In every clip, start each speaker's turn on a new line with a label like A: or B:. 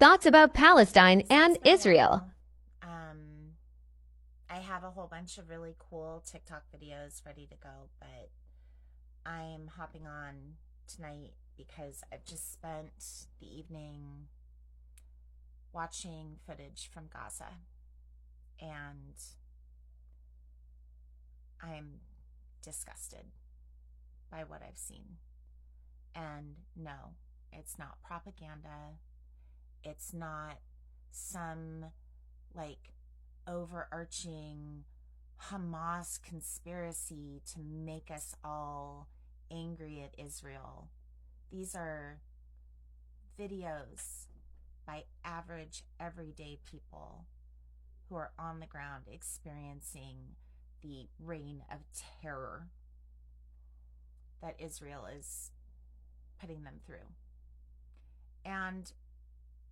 A: thoughts about Palestine and Israel.
B: I have a whole bunch of really cool TikTok videos ready to go, but I'm hopping on tonight because I've just spent the evening watching footage from Gaza, and I'm disgusted by what I've seen. And no, it's not propaganda. It's not some like overarching Hamas conspiracy to make us all angry at Israel. These are videos by average, everyday people who are on the ground experiencing the reign of terror that Israel is putting them through. And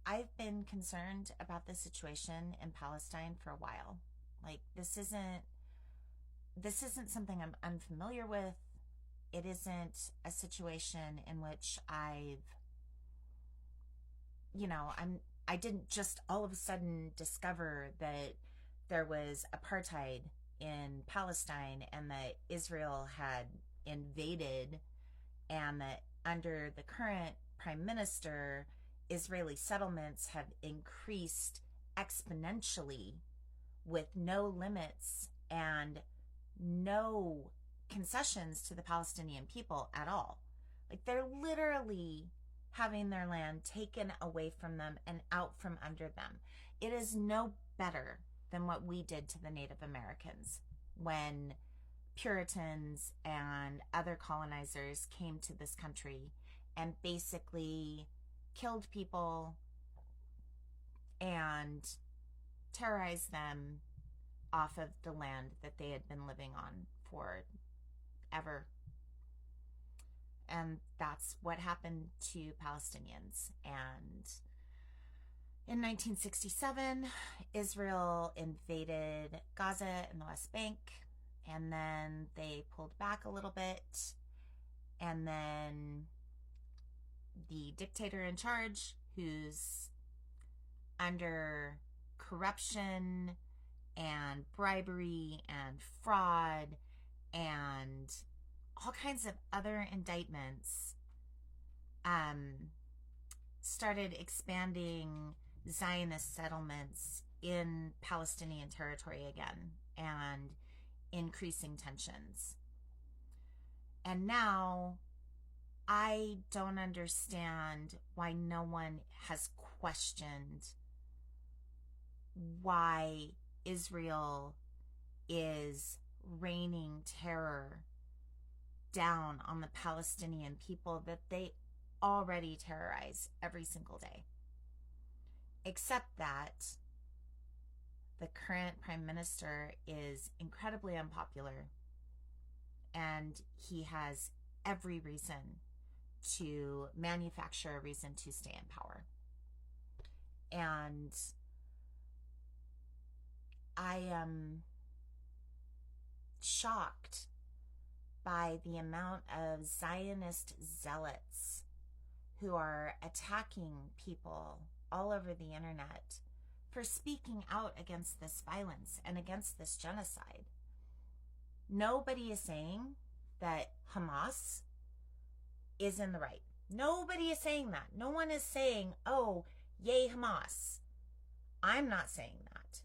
B: I've been concerned about the situation in Palestine for a while. Like, this isn't something I'm unfamiliar with. It isn't a situation in which I didn't just all of a sudden discover that there was apartheid in Palestine and that Israel had invaded, and that under the current prime minister, Israeli settlements have increased exponentially with no limits and no concessions to the Palestinian people at all. Like, they're literally having their land taken away from them and out from under them. It is no better than what we did to the Native Americans when Puritans and other colonizers came to this country and basically killed people and terrorized them off of the land that they had been living on forever. And that's what happened to Palestinians. And in 1967, Israel invaded Gaza and the West Bank, and then they pulled back a little bit, and then the dictator in charge, who's under corruption and bribery and fraud and all kinds of other indictments, started expanding Zionist settlements in Palestinian territory again and increasing tensions. And now I don't understand why no one has questioned why Israel is raining terror down on the Palestinian people that they already terrorize every single day. Except that the current prime minister is incredibly unpopular, and he has every reason to manufacture a reason to stay in power. And I am shocked by the amount of Zionist zealots who are attacking people all over the internet for speaking out against this violence and against this genocide. Nobody is saying that Hamas is in the right. Nobody is saying that. No one is saying, oh, yay Hamas. I'm not saying that.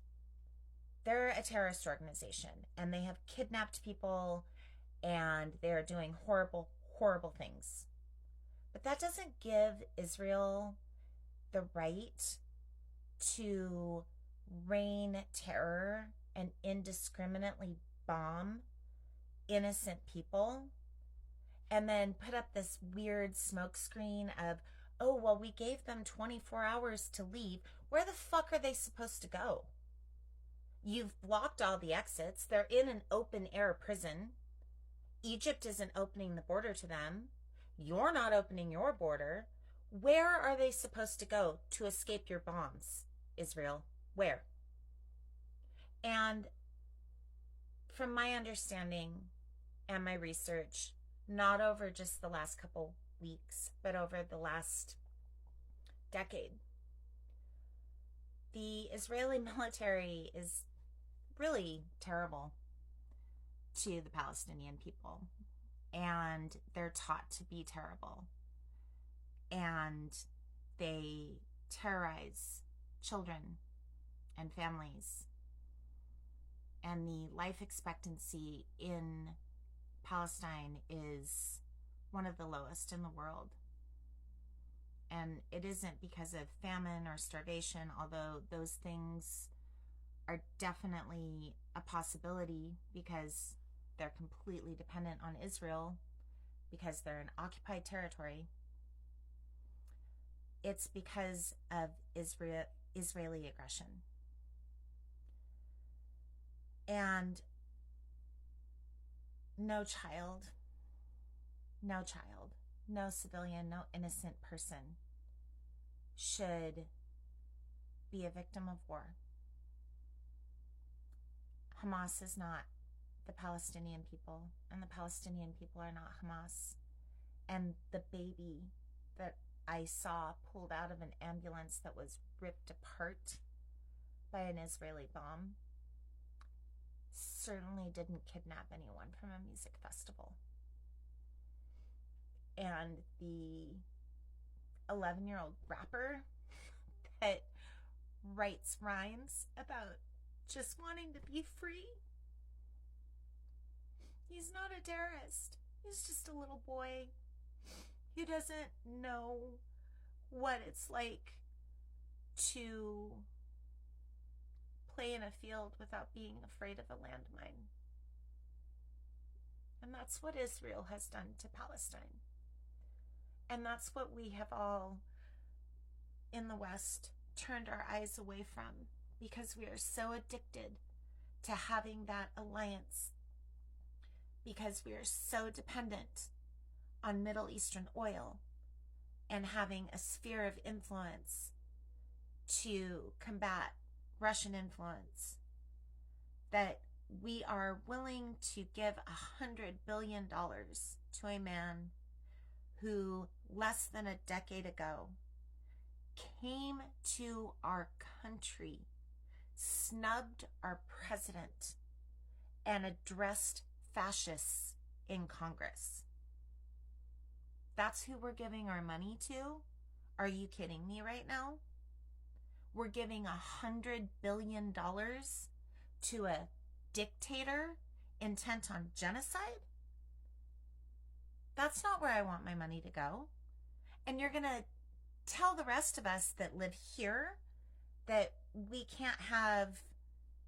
B: They're a terrorist organization, and they have kidnapped people, and they're doing horrible, horrible things. But that doesn't give Israel the right to rain terror and indiscriminately bomb innocent people and then put up this weird smokescreen of, oh, well, we gave them 24 hours to leave. Where the fuck are they supposed to go? You've blocked all the exits. They're in an open air prison. Egypt isn't opening the border to them. You're not opening your border. Where are they supposed to go to escape your bombs, Israel? Where? And from my understanding and my research, not over just the last couple weeks, but over the last decade, Israeli military is really terrible to the Palestinian people, and they're taught to be terrible, and they terrorize children and families, and the life expectancy in Palestine is one of the lowest in the world. And it isn't because of famine or starvation, although those things are definitely a possibility because they're completely dependent on Israel because they're an occupied territory. It's because of Israeli aggression. And no child, no civilian, no innocent person should be a victim of war. Hamas is not the Palestinian people, and the Palestinian people are not Hamas. And the baby that I saw pulled out of an ambulance that was ripped apart by an Israeli bomb certainly didn't kidnap anyone from a music festival. And the 11-year-old rapper that writes rhymes about just wanting to be free, he's not a terrorist. He's just a little boy who doesn't know what it's like to play in a field without being afraid of a landmine. And that's what Israel has done to Palestine. And that's what we have all in the West turned our eyes away from, because we are so addicted to having that alliance, because we are so dependent on Middle Eastern oil and having a sphere of influence to combat Russian influence, that we are willing to give $100 billion to a man who less than a decade ago came to our country, snubbed our president, and addressed fascists in Congress. That's who we're giving our money to? Are you kidding me right now? We're giving $100 billion to a dictator intent on genocide? That's not where I want my money to go. And you're going to tell the rest of us that live here that we can't have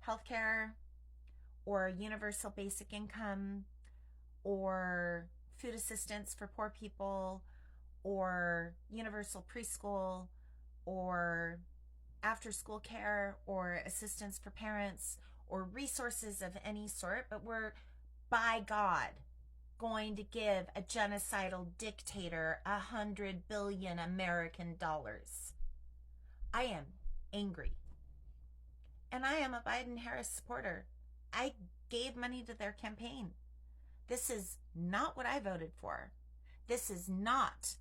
B: healthcare or universal basic income or food assistance for poor people or universal preschool or after school care or assistance for parents or resources of any sort, but we're, by God, going to give a genocidal dictator $100 billion American dollars. I am angry. And I am a Biden-Harris supporter. I gave money to their campaign. This is not what I voted for. This is not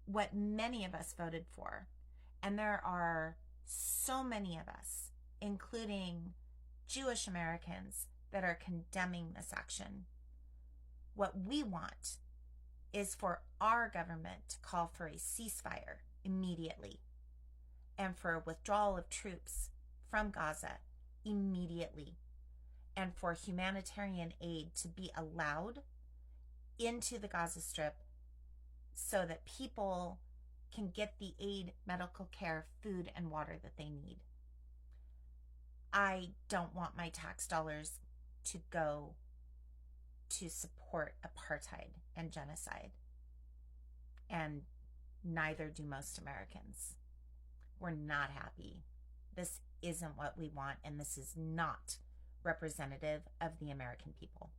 B: what many of us voted for. And there are so many of us, including Jewish Americans, that are condemning this action. What we want is for our government to call for a ceasefire immediately and for a withdrawal of troops from Gaza immediately, and for humanitarian aid to be allowed into the Gaza Strip so that people can get the aid, medical care, food, and water that they need. I don't want my tax dollars to go to support apartheid and genocide. And neither do most Americans. We're not happy. This isn't what we want, and this is not representative of the American people.